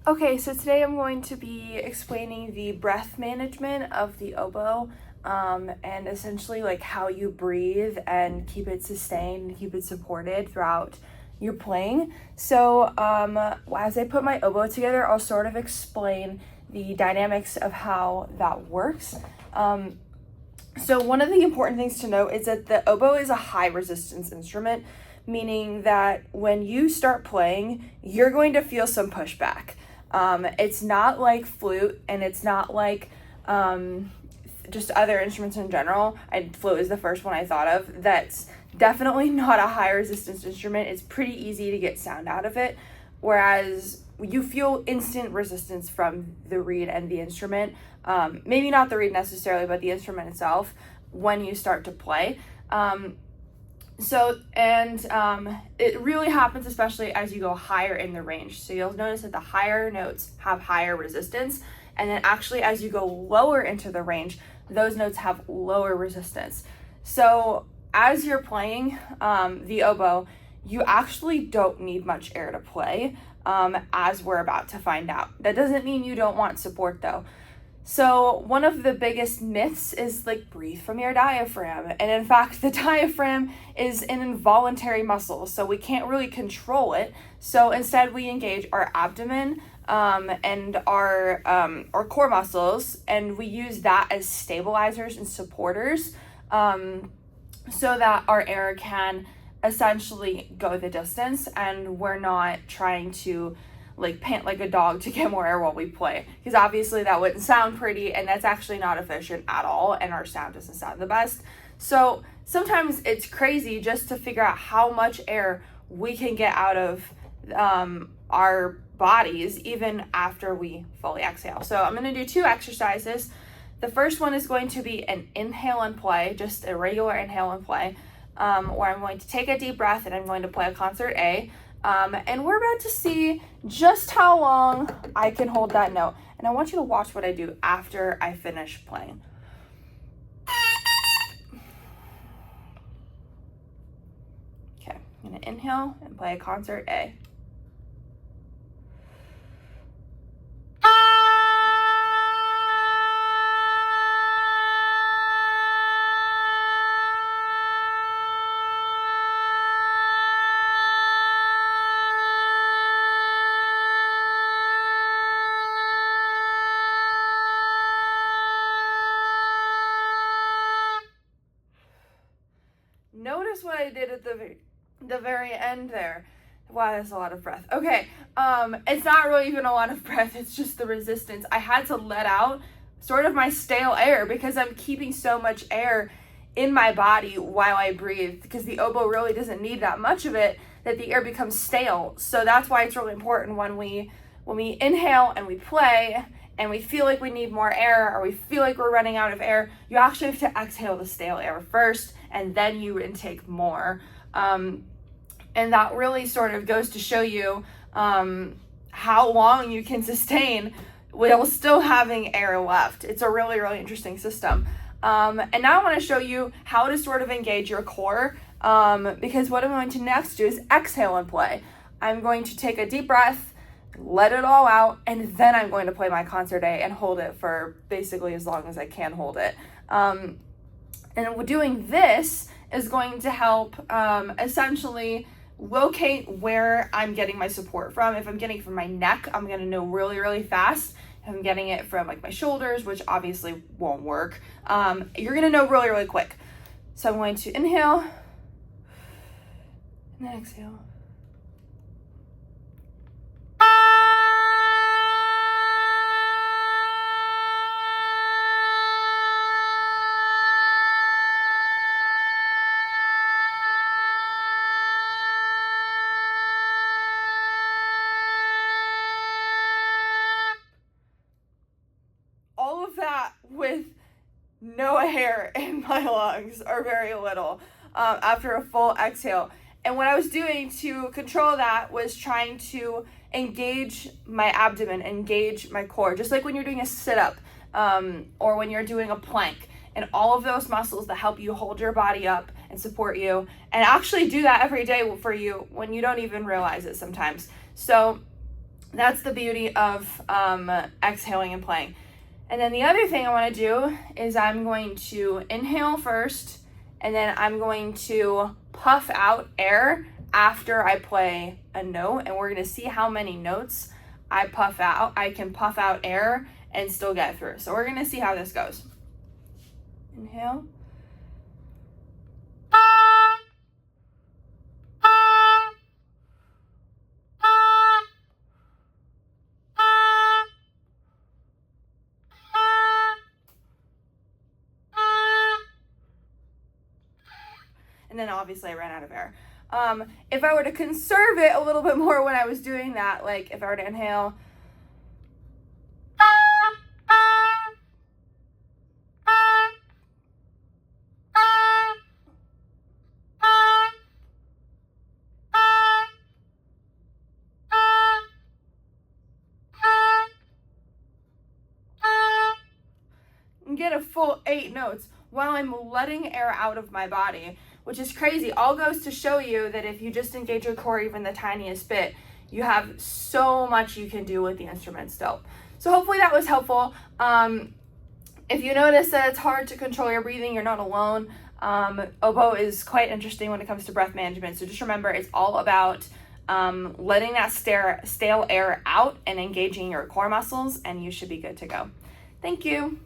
Okay, so today I'm going to be explaining the breath management of the oboe, and essentially like how you breathe and keep it sustained and keep it supported throughout your playing. So as I put my oboe together, I'll sort of explain the dynamics of how that works. So one of the important things to note is that the oboe is a high resistance instrument, meaning that when you start playing, you're going to feel some pushback. It's not like flute, and it's not like just other instruments in general. Flute is the first one I thought of. That's definitely not a high resistance instrument. It's pretty easy to get sound out of it, whereas you feel instant resistance from the reed and the instrument. Maybe not the reed necessarily, but the instrument itself when you start to play. It really happens especially as you go higher in the range. So you'll notice that the higher notes have higher resistance, and then actually as you go lower into the range, those notes have lower resistance. So as you're playing the oboe, you actually don't need much air to play, as we're about to find out. That doesn't mean you don't want support though. So one of the biggest myths is like breathe from your diaphragm. And in fact, the diaphragm is an involuntary muscle, so we can't really control it. So instead we engage our abdomen and our core muscles, and we use that as stabilizers and supporters so that our air can essentially go the distance and we're not trying to like pant like a dog to get more air while we play, because obviously that wouldn't sound pretty, and that's actually not efficient at all, and our sound doesn't sound the best. So sometimes it's crazy just to figure out how much air we can get out of our bodies even after we fully exhale. So I'm going to do 2 exercises. The first one is going to be an inhale and play, just a regular inhale and play, where I'm going to take a deep breath and I'm going to play a concert A. And we're about to see just how long I can hold that note. And I want you to watch what I do after I finish playing. Okay, I'm gonna inhale and play a concert A. Notice what I did at the very end there. Wow, that's a lot of breath. Okay, it's not really even a lot of breath, it's just the resistance. I had to let out sort of my stale air because I'm keeping so much air in my body while I breathe, because the oboe really doesn't need that much of it, that the air becomes stale. So that's why it's really important when we inhale and we play and we feel like we need more air, or we feel like we're running out of air, you actually have to exhale the stale air first, and then you intake more. And that really sort of goes to show you how long you can sustain while still having air left. It's a really, really interesting system. And now I want to show you how to sort of engage your core, because what I'm going to next do is exhale and play. I'm going to take a deep breath, let it all out, and then I'm going to play my concert A and hold it for basically as long as I can hold it. And doing this is going to help essentially locate where I'm getting my support from. If I'm getting it from my neck, I'm going to know really, really fast. If I'm getting it from like my shoulders, which obviously won't work, you're going to know really, really quick. So I'm going to inhale and then exhale. All of that with no air in my lungs, or very little, after a full exhale. And what I was doing to control that was trying to engage my abdomen, engage my core, just like when you're doing a sit-up or when you're doing a plank, and all of those muscles that help you hold your body up and support you, and actually do that every day for you when you don't even realize it sometimes. So That's the beauty of exhaling and playing. And then the other thing I want to do is I'm going to inhale first, and then I'm going to puff out air after I play a note, and we're going to see how many notes I puff out. I can puff out air and still get through. So we're going to see how this goes. Inhale. And then obviously I ran out of air. If I were to conserve it a little bit more when I was doing that, like if I were to inhale, and get a full 8 notes while I'm letting air out of my body, which is crazy. All goes to show you that if you just engage your core even the tiniest bit, you have so much you can do with the instrument still. So hopefully that was helpful. If you notice that it's hard to control your breathing, you're not alone. Oboe is quite interesting when it comes to breath management. So just remember, it's all about letting that stale air out and engaging your core muscles, and you should be good to go. Thank you.